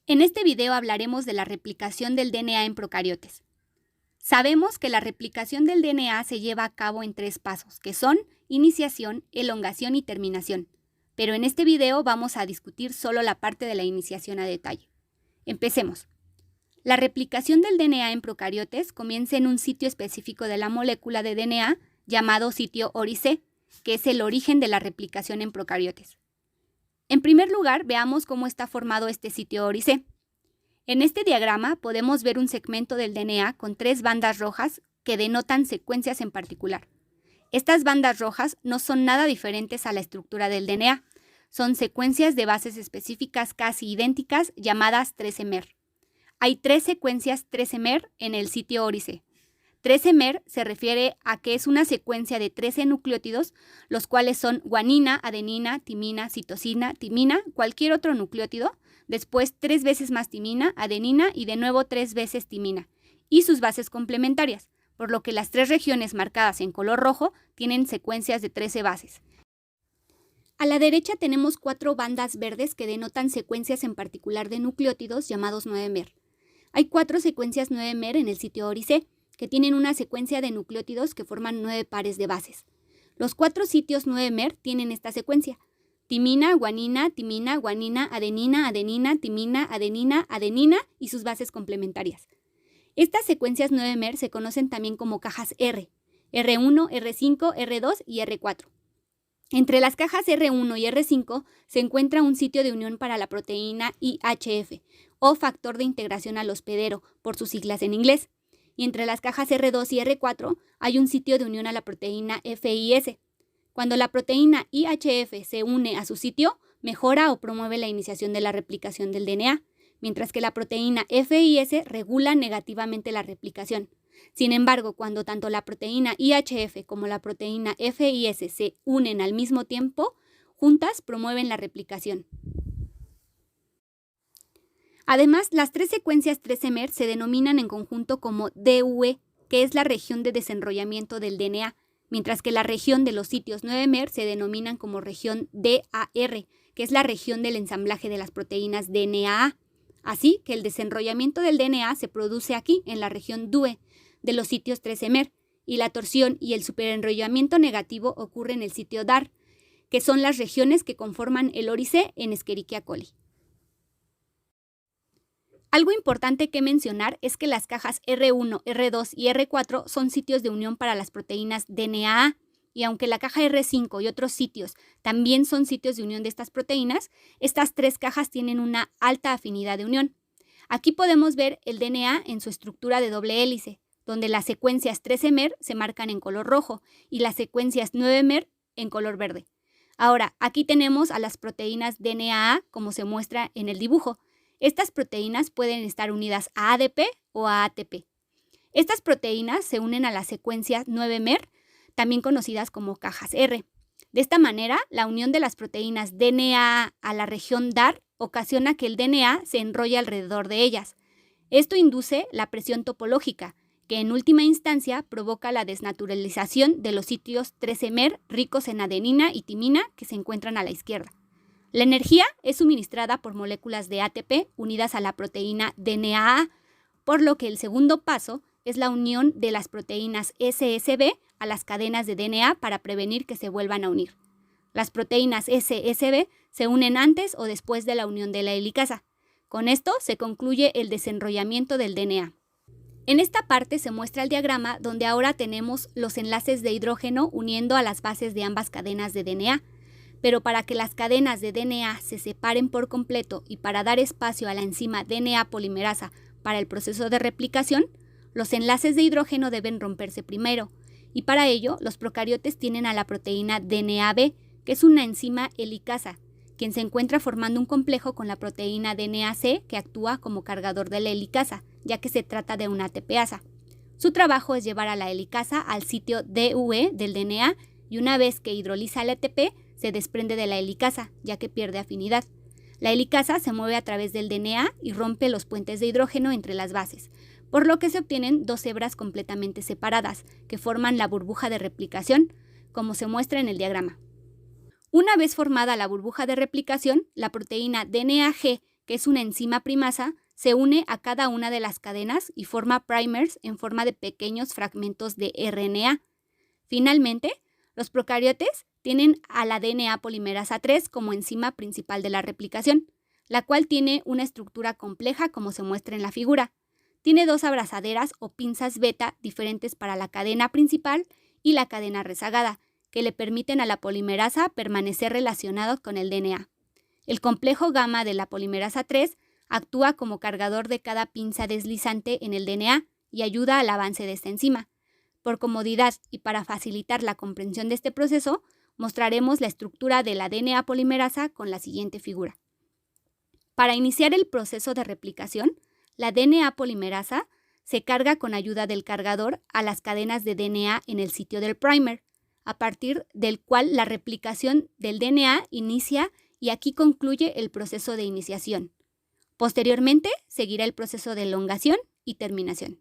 En este video hablaremos de la replicación del DNA en procariotes. Sabemos que la replicación del DNA se lleva a cabo en 3 pasos, que son iniciación, elongación y terminación. Pero en este video vamos a discutir solo la parte de la iniciación a detalle. Empecemos. La replicación del DNA en procariotes comienza en un sitio específico de la molécula de DNA llamado sitio ORIC, que es el origen de la replicación en procariotes. En primer lugar, veamos cómo está formado este sitio ORIC. En este diagrama podemos ver un segmento del DNA con 3 bandas rojas que denotan secuencias en particular. Estas bandas rojas no son nada diferentes a la estructura del DNA. Son secuencias de bases específicas casi idénticas llamadas 13-mer. Hay 3 secuencias 13-mer en el sitio ORIC. 13-mer se refiere a que es una secuencia de 13 nucleótidos, los cuales son guanina, adenina, timina, citosina, timina, cualquier otro nucleótido, después 3 veces más timina, adenina y de nuevo 3 veces timina, y sus bases complementarias, por lo que las 3 regiones marcadas en color rojo tienen secuencias de 13 bases. A la derecha tenemos 4 bandas verdes que denotan secuencias en particular de nucleótidos llamados 9-mer. Hay 4 secuencias 9-mer en el sitio ORIC, que tienen una secuencia de nucleótidos que forman 9 pares de bases. Los 4 sitios 9-mer tienen esta secuencia: timina, guanina, adenina, adenina, timina, adenina, adenina y sus bases complementarias. Estas secuencias 9-mer se conocen también como cajas R, R1, R5, R2 y R4. Entre las cajas R1 y R5 se encuentra un sitio de unión para la proteína IHF, o factor de integración al hospedero, por sus siglas en inglés. Y entre las cajas R2 y R4 hay un sitio de unión a la proteína FIS. Cuando la proteína IHF se une a su sitio, mejora o promueve la iniciación de la replicación del DNA, mientras que la proteína FIS regula negativamente la replicación. Sin embargo, cuando tanto la proteína IHF como la proteína FIS se unen al mismo tiempo, juntas promueven la replicación. Además, las 3 secuencias 13-mer se denominan en conjunto como DUE, que es la región de desenrollamiento del DNA, mientras que la región de los sitios 9-mer se denominan como región DAR, que es la región del ensamblaje de las proteínas DNA. Así que el desenrollamiento del DNA se produce aquí, en la región DUE, de los sitios 13-mer, y la torsión y el superenrollamiento negativo ocurre en el sitio DAR, que son las regiones que conforman el ORIC en Escherichia coli. Algo importante que mencionar es que las cajas R1, R2 y R4 son sitios de unión para las proteínas DNA, y aunque la caja R5 y otros sitios también son sitios de unión de estas proteínas, estas 3 cajas tienen una alta afinidad de unión. Aquí podemos ver el DNA en su estructura de doble hélice, donde las secuencias 13-mer se marcan en color rojo y las secuencias 9-mer en color verde. Ahora, aquí tenemos a las proteínas DNA como se muestra en el dibujo. Estas proteínas pueden estar unidas a ADP o a ATP. Estas proteínas se unen a las secuencias 9-mer, también conocidas como cajas R. De esta manera, la unión de las proteínas DNA a la región DAR ocasiona que el DNA se enrolle alrededor de ellas. Esto induce la presión topológica, que en última instancia provoca la desnaturalización de los sitios 13-mer ricos en adenina y timina que se encuentran a la izquierda. La energía es suministrada por moléculas de ATP unidas a la proteína DNA, por lo que el segundo paso es la unión de las proteínas SSB a las cadenas de DNA para prevenir que se vuelvan a unir. Las proteínas SSB se unen antes o después de la unión de la helicasa. Con esto se concluye el desenrollamiento del DNA. En esta parte se muestra el diagrama donde ahora tenemos los enlaces de hidrógeno uniendo a las bases de ambas cadenas de DNA. Pero para que las cadenas de DNA se separen por completo y para dar espacio a la enzima DNA polimerasa para el proceso de replicación, los enlaces de hidrógeno deben romperse primero, y para ello los procariotes tienen a la proteína DNAB, que es una enzima helicasa, quien se encuentra formando un complejo con la proteína DNAC que actúa como cargador de la helicasa, ya que se trata de una ATPasa. Su trabajo es llevar a la helicasa al sitio DUE del DNA y una vez que hidroliza el ATP, se desprende de la helicasa, ya que pierde afinidad. La helicasa se mueve a través del DNA y rompe los puentes de hidrógeno entre las bases, por lo que se obtienen 2 hebras completamente separadas, que forman la burbuja de replicación, como se muestra en el diagrama. Una vez formada la burbuja de replicación, la proteína DNAG que es una enzima primasa, se une a cada una de las cadenas y forma primers en forma de pequeños fragmentos de RNA. Finalmente, los procariotes tienen a la DNA polimerasa 3 como enzima principal de la replicación, la cual tiene una estructura compleja como se muestra en la figura. Tiene dos abrazaderas o pinzas beta diferentes para la cadena principal y la cadena rezagada, que le permiten a la polimerasa permanecer relacionados con el DNA. El complejo gamma de la polimerasa 3 actúa como cargador de cada pinza deslizante en el DNA y ayuda al avance de esta enzima. Por comodidad y para facilitar la comprensión de este proceso, mostraremos la estructura de la DNA polimerasa con la siguiente figura. Para iniciar el proceso de replicación, la DNA polimerasa se carga con ayuda del cargador a las cadenas de DNA en el sitio del primer, a partir del cual la replicación del DNA inicia y aquí concluye el proceso de iniciación. Posteriormente, seguirá el proceso de elongación y terminación.